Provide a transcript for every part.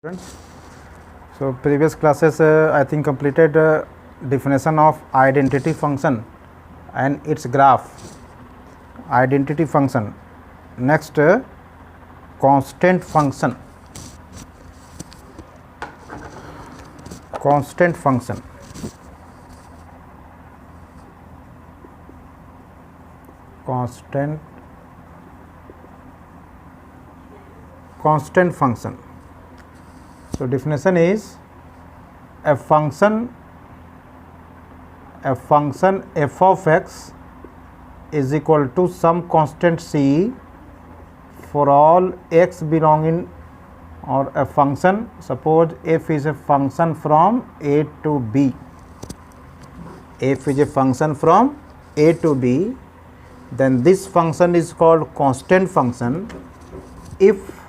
Students. So previous classes I think completed definition of identity function and its graph. Identity function. Next constant function. Constant function. Constant function. So definition is a function f of x is equal to some constant c for all x belonging, or a function, suppose f is a function from a to b. F is a function from a to b, then this function is called constant function if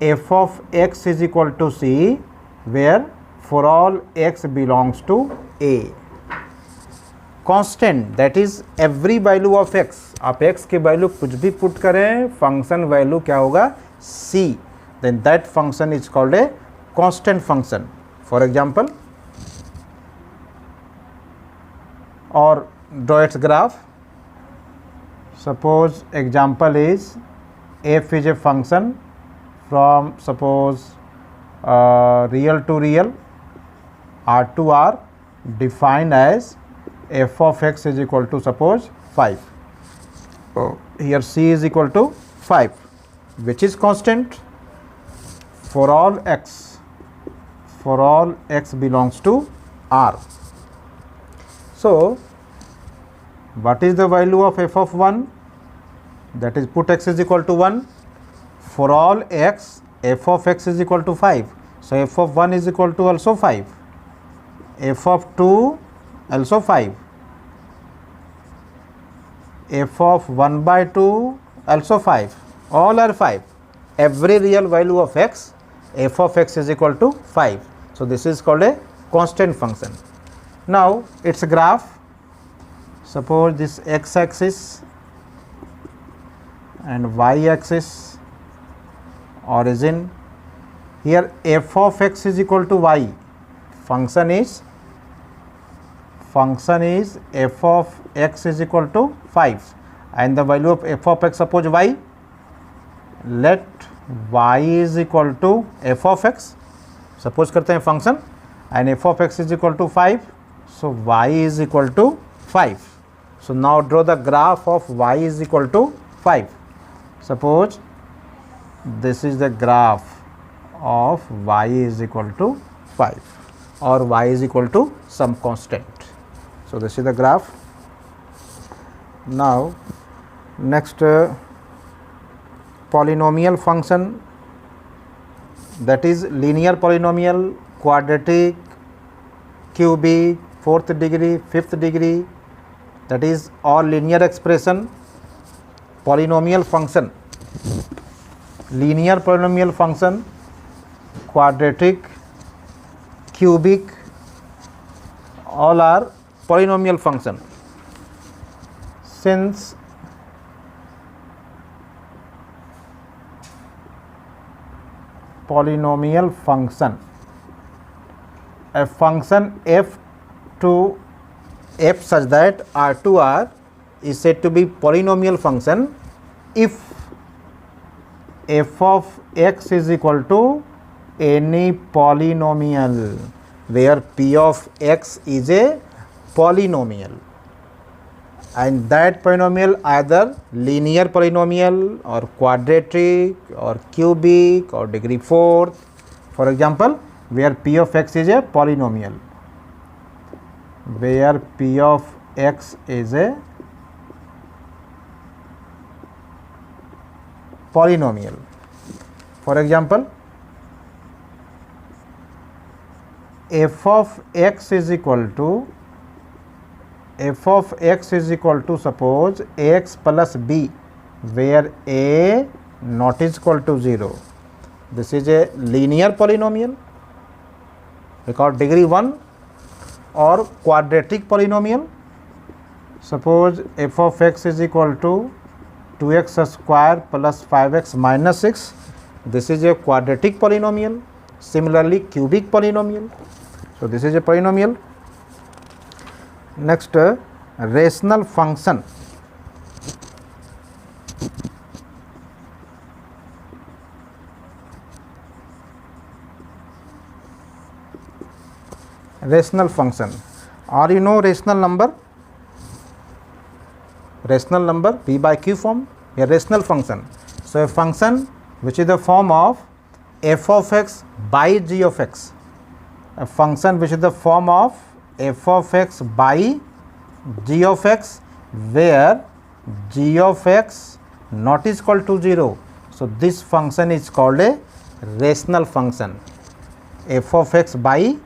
f of x is equal to c, where for all x belongs to a. Constant, that is every value of x. आप x के value कुछ भी put करें, function value क्या होगा c, then that function is called a constant function. For example, or draw its graph. Suppose example is f is a function from, suppose, real to real, r to r, defined as f of x is equal to, suppose, 5. Here c is equal to 5, which is constant for all x. For all x belongs to r. So what is the value of f of 1? That is, put x is equal to 1. For all x, f of x is equal to 5. So f of 1 is equal to also 5. F of 2 also 5. F of 1 by 2 also 5. All are 5. Every real value of x, f of x is equal to 5. So this is called a constant function. Now its graph, suppose this x axis and y axis, origin. Here f of x is equal to y. Function is f of x is equal to 5, and the value of f of x, suppose y. Let y is equal to f of x. Suppose करते हैं function, and f of x is equal to 5. So y is equal to 5. So now draw the graph of y is equal to 5. Suppose this is the graph of y is equal to 5, or y is equal to some constant. So this is the graph. Now next polynomial function, that is linear polynomial, quadratic, cubic, fourth degree, fifth degree, that is all linear expression. Polynomial function, linear polynomial function, quadratic, cubic, all are polynomial function. Since polynomial function, a function f to f such that r to r is said to be polynomial function if f of x is equal to any polynomial where p of x is a polynomial, and that polynomial either linear polynomial or quadratic or cubic or degree fourth. For example, where p of x is a polynomial, where p of x is a polynomial. For example, f of x is equal to suppose x plus b, where a not is equal to 0. This is a linear polynomial because degree 1, or quadratic polynomial. Suppose f of x is equal to 2x square plus 5x minus 6. This is a quadratic polynomial. Similarly, cubic polynomial. So this is a polynomial. Next, rational function. Rational function, or you know rational number, rational number p by q form, a rational function. So a function which is the form of f of x by g of x, a function which is the form of f of x by g of x, where g of x not is equal to 0. So this function is called a rational function, f of x by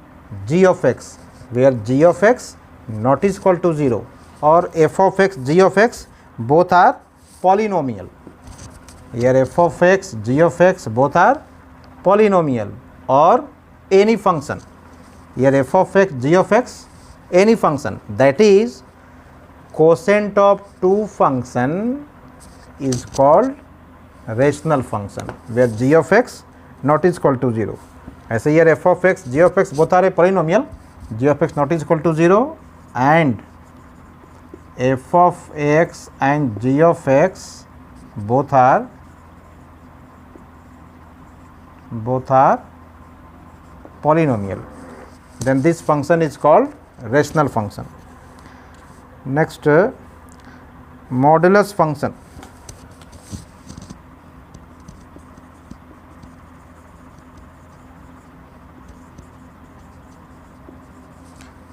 g of x, where g of x not is equal to 0, or f of x, g of x both are polynomial. Here f of x, g of x both are polynomial, or any function. Here f of x, g of x, any function, that is quotient of two function is called rational function, where g of x not is equal to 0. ऐसे here f of x, g of x both are a polynomial, g of x not is equal to 0, and f of x and g of x both are polynomial. Then this function is called rational function. Next, modulus function.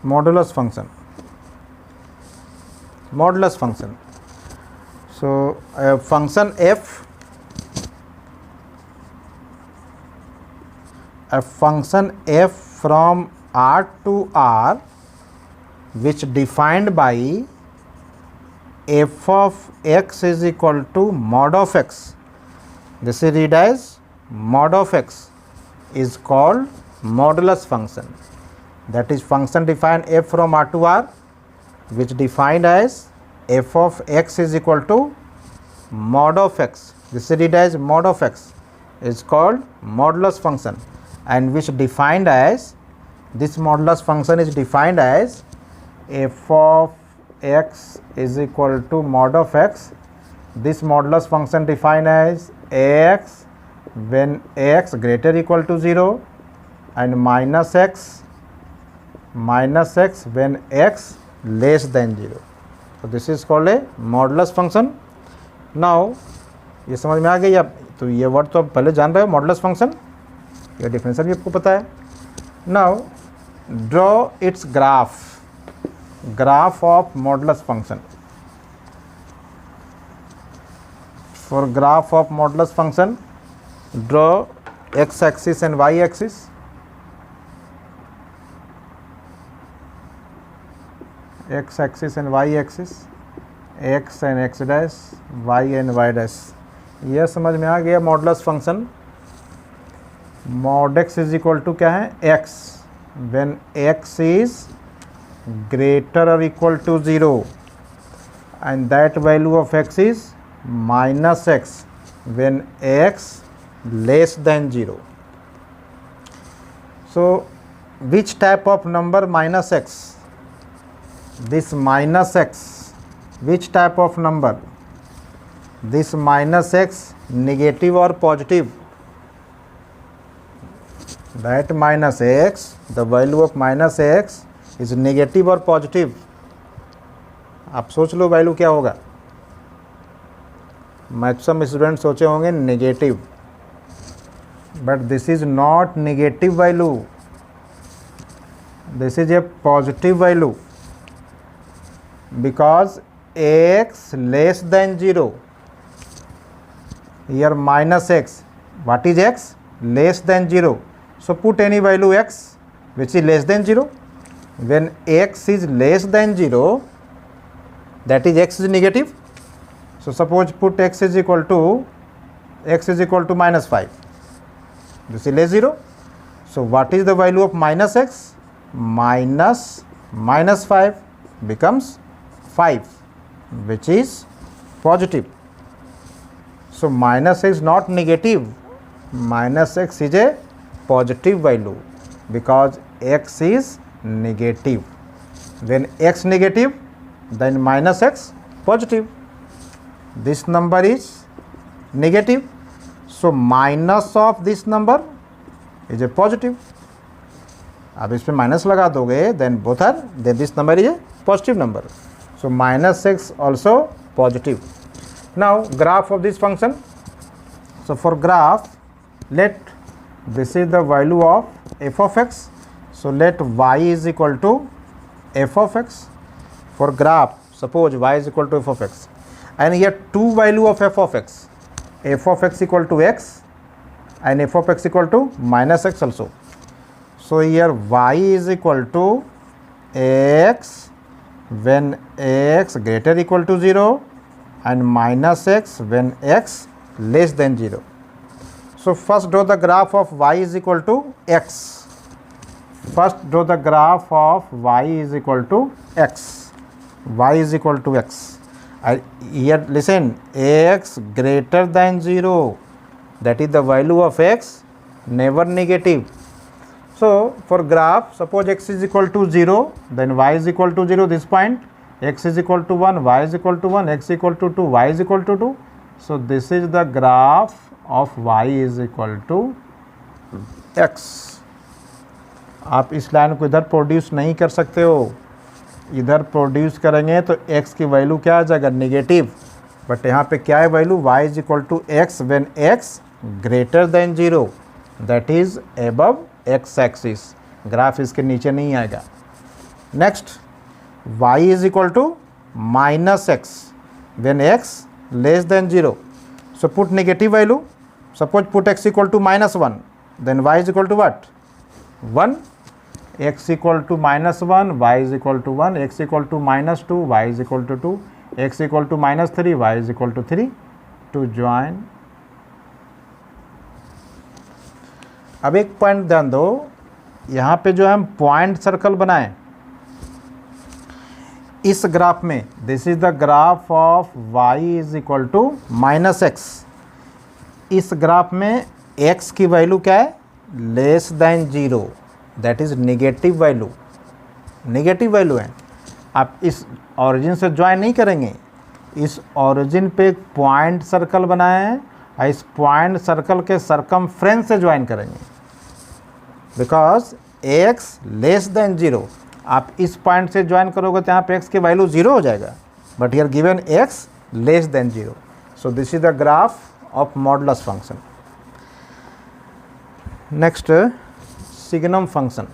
Modulus function. Modulus function. So a function f, a function f from R to R, which defined by f of x is equal to mod of x. This is read as mod of x, is called modulus function. That is function defined f from R to R, which defined as f of x is equal to mod of x. This is read as mod of x, is called modulus function, and which defined as, this modulus function is defined as f of x is equal to mod of x. This modulus function defined as x when x greater equal to 0, and minus x when x less than 0. So this is called a modulus function. Now ये समझ में आ गई अब, तो ये word तो आप पहले जान रहे हो, मॉडुलस फंक्शन, ये डिफरेंशियल भी आपको पता है. Now draw it's graph of modulus function. For graph of modulus function, draw x axis and y axis. X axis and y axis, x and x dash, y and y dash. यह समझ में आ गया modulus function. Mod x is equal to क्या है, x when x is greater और equal to 0, and that value of x is minus x when x less than 0. So which type of number minus x? This minus x, which type of number? This minus x negative or positive? That minus x, the value of minus x is negative or positive? आप सोच low value क्या होगा. Maximum student सोचे होंगे negative, but this is not negative value, this is a positive value, because x less than 0. Here minus x, what is x? Less than 0. So put any value x which is less than 0. When x is less than 0, that is x is negative. So suppose put x is equal to minus 5. This is less 0. So what is the value of minus x? Minus 5 becomes 5, which is positive. So minus x is not negative, minus x is a positive value because x is negative. When x negative, then minus x positive. This number is negative, so minus of this number is a positive. अब इसमें minus लगा दोगे, then both are, then this number is a positive number. So minus x also positive. Now graph of this function. So for graph, let this is the value of f of x. So let y is equal to f of x. For graph, suppose y is equal to f of x, and here two value of f of x equal to x and f of x equal to minus x also. So here y is equal to x when x greater equal to 0 and minus x when x less than 0. So first draw the graph of y is equal to x. First draw the graph of y is equal to x. Y is equal to x. Here listen, x greater than 0, that is the value of x, never negative. So for graph, suppose x is equal to 0, then y is equal to 0, this point, x is equal to 1, y is equal to 1, x equal to 2, y is equal to 2. So this is the graph of y is equal to x. आप इस line को इधर produce नहीं कर सकते हो, इधर produce करेंगे तो x की वैल्यू क्या आ जाएगा, नेगेटिव. बट यहाँ पे क्या है value, y is equal to x when x greater than 0, that is above x axis. Graph इसके नीचे नहीं आएगा. Next, y is equal to minus x when x less than 0. So put negative value. Suppose put x equal to minus 1, then y is equal to what, 1. x equal to minus 1, y is equal to 1, x equal to minus 2, y is equal to 2, x equal to minus 3, y is equal to 3 to join. अब एक point ध्यान दो, यहाँ पे जो हम point circle बनाएं इस ग्राफ में, this is the graph of y is equal to minus X. इस ग्राफ में x की वैल्यू क्या है, less than 0, that is negative value. Negative value है. आप इस ऑरिजिन से ज्वाइन नहीं करेंगे, इस ऑरिजिन पे एक पॉइंट सर्कल बनाए हैं और इस पॉइंट सर्कल के सरकमफ्रेंस से ज्वाइन करेंगे, बिकॉज x लेस देन 0. आप इस पॉइंट से ज्वाइन करोगे तो यहाँ पे x की वैल्यू 0 हो जाएगा, but here given x less than 0. So this is the graph of modulus function. Next, signum function.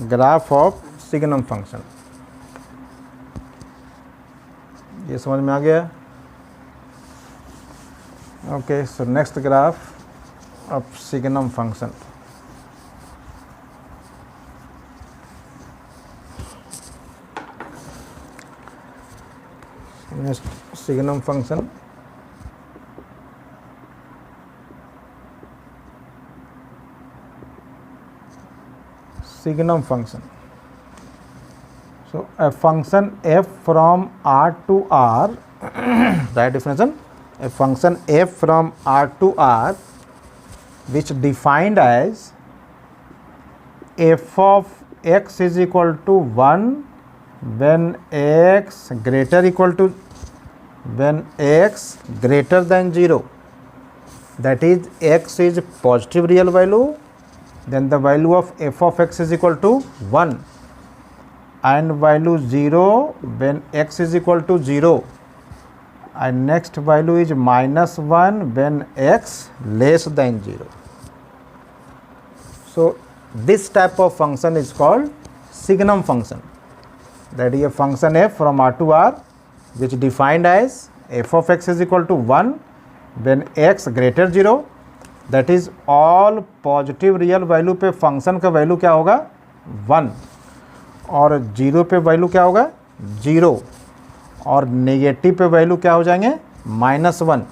Graph of signum function. ये समझ में आ गया? Okay. So next graph of signum function. Next signum function. Signum function. So a function f from R to R, right definition, a function f from R to R which defined as f of x is equal to 1 when x greater equal to, when x greater than 0, that is x is positive real value, then the value of f of x is equal to 1 and value 0 when x is equal to 0, and next value is minus 1 when x less than 0. So this type of function is called signum function, that is a function f from R to R which defined as f of x is equal to 1 when x greater 0, that is all positive real value पे function का value क्या होगा, 1, और 0 पे value क्या होगा, 0, और negative पे वैल्यू क्या हो जाएंगे, -1.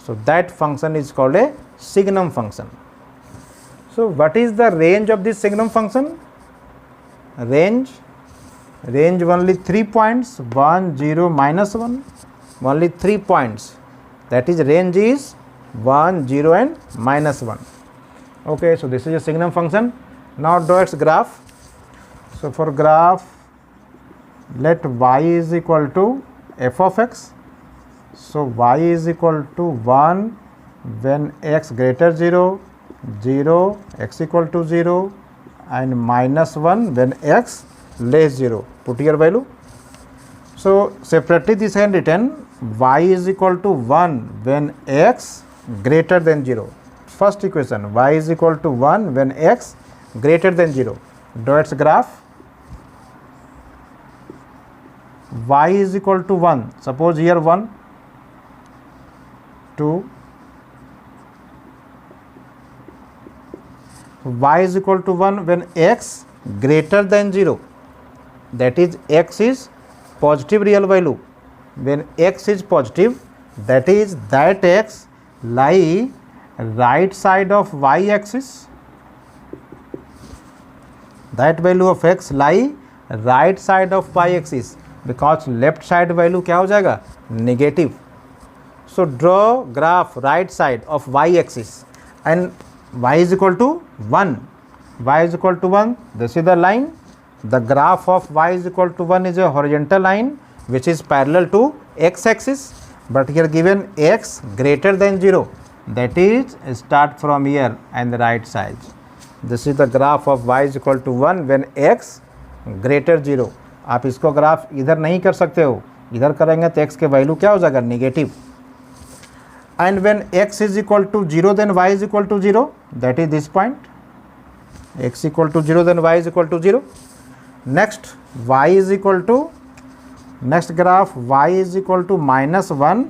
So that function is called a signum function. So what is the range of this signum function? Range only 3 points, 1, 0, -1, only 3 points, that is range is 1, 0 and -1. Okay, so this is a signum function. Now draw its graph. So for graph, let y is equal to f of x. So y is equal to 1 when x greater 0, 0, x equal to 0, and minus 1 when x less 0. Put your value. So separately this can written y is equal to 1 when x greater than 0. First equation, y is equal to 1 when x greater than 0. Draw its graph. Y is equal to 1. Suppose here 1, 2. Y is equal to 1 when x greater than 0. That is, x is positive real value. When x is positive, that is that x lie right side of y axis. That value of x lie right side of y axis, because left side value क्या हो जाएगा? Negative. So draw graph right side of y axis and y is equal to 1. Y is equal to 1. This is the line. The graph of y is equal to 1 is a horizontal line which is parallel to x axis, but here given x greater than 0, that is start from here and the right side. This is the graph of y is equal to 1 when x greater 0. आप इसको graph इधर नहीं कर सकते हो, इधर करेंगे तो x के वैल्यू क्या हो जाएगा? Negative. And when x is equal to 0, then y is equal to 0. That is this point. X equal to 0, then y is equal to 0. Next, y is equal to, next graph, y is equal to minus 1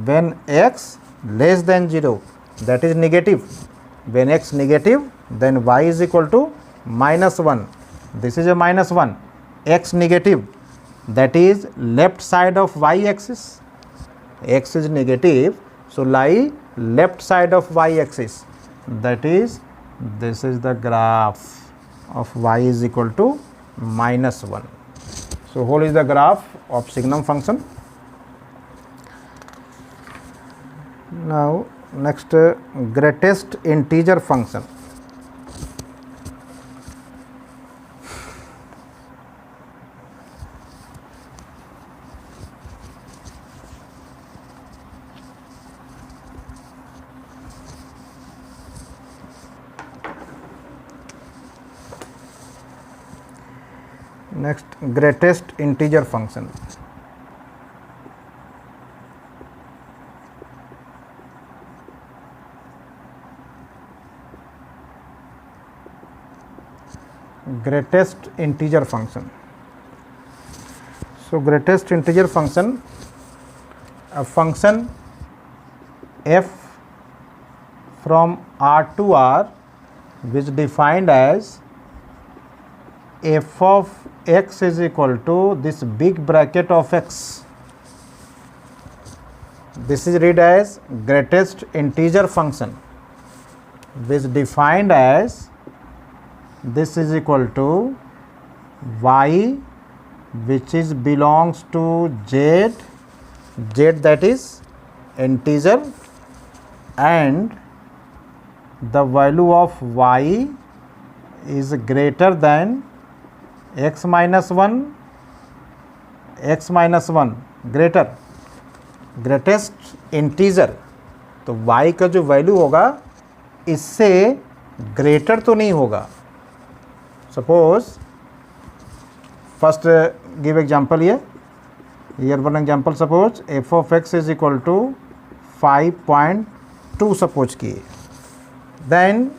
when x less than 0. That is negative. When x negative, then y is equal to minus 1. This is a minus 1. X negative, that is left side of y axis. X is negative, so lie left side of y axis. That is, this is the graph of y is equal to minus 1. So whole is the graph of signum function. Now next, greatest integer function. Next, greatest integer function. Greatest integer function. So greatest integer function, a function f from R to R, which defined as f of x is equal to this big bracket of x. This is read as greatest integer function, which defined as this is equal to y, which is belongs to z, that is integer, and the value of y is greater than x minus 1, greater, greatest integer. तो y का जो value होगा इससे greater तो नहीं होगा. Suppose first give example, here one example, suppose f of x is equal to 5.2 suppose किए. Then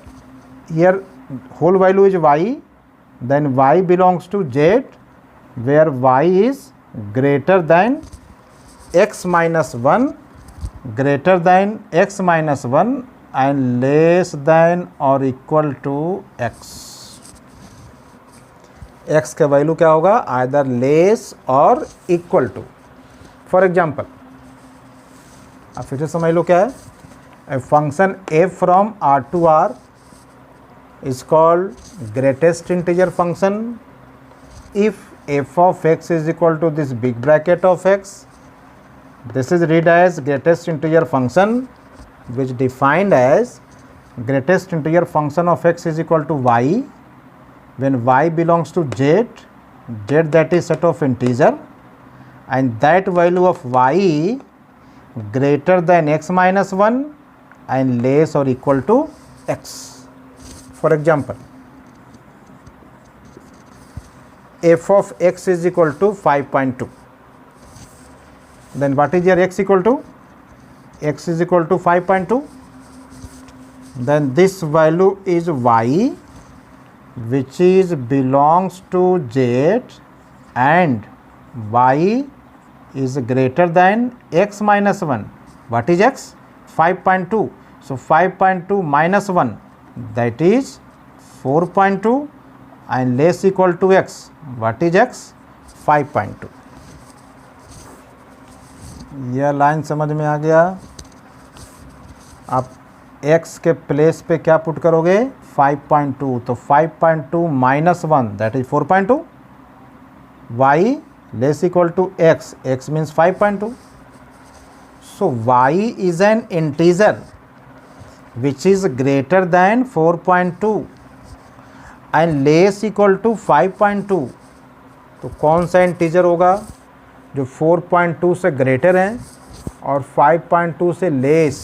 here whole value is y, then y belongs to z, where y is greater than x minus 1, and less than or equal to x. x का value क्या होगा? Either less और equal to. For example, अब फिर से समझ लो क्या है. A function f from r to r is called greatest integer function if f of x is equal to this big bracket of x. This is read as greatest integer function, which defined as greatest integer function of x is equal to y when y belongs to z, that is set of integer, and that value of y greater than x minus 1 and less or equal to x. For example, f of x is equal to 5.2. Then what is your x equal to? X is equal to 5.2. Then this value is y, which is belongs to z, and y is greater than x minus 1. What is x? 5.2. So 5.2 minus 1, that is 4.2, and less equal to x. What is x? 5.2. यह line समझ में आ गया? आप x के place पे क्या put करोगे? 5.2. तो 5.2 minus 1, that is 4.2. y less equal to x, x means 5.2. So y is an integer which is greater than 4.2 and less equal to 5.2. तो कौन सा इंटीजर होगा? जो 4.2 से ग्रेटर है और 5.2 से लेस.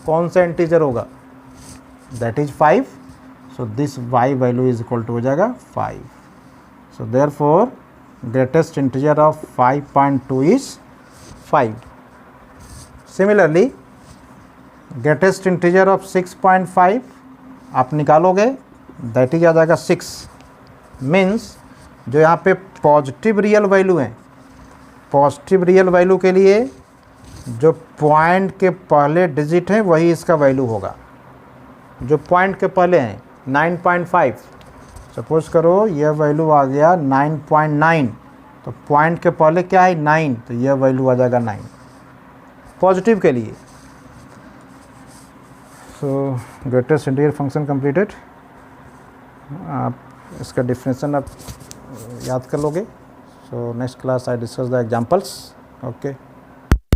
कौन सा इंटीजर होगा? That is 5. So this y value is equal to हो जाएगा 5. So therefore greatest integer of 5.2 is 5. Similarly greatest integer of 6.5 आप निकालोगे, दैट इज आ जाएगा 6. मीन्स जो यहाँ पे पॉजिटिव रियल वैल्यू है, पॉजिटिव रियल वैल्यू के लिए जो पॉइंट के पहले डिजिट है वही इसका वैल्यू होगा. जो पॉइंट के पहले हैं 9.5, सपोज करो यह वैल्यू आ गया 9.9, तो पॉइंट के पहले क्या है 9, तो यह वैल्यू आ जाएगा 9 पॉजिटिव के लिए. सो ग्रेटेस्ट इंटीजर फंक्शन कंप्लीटेड. आप इसका डिफरेंशिएशन आप याद कर लोगे. So next class I discuss the examples. Okay.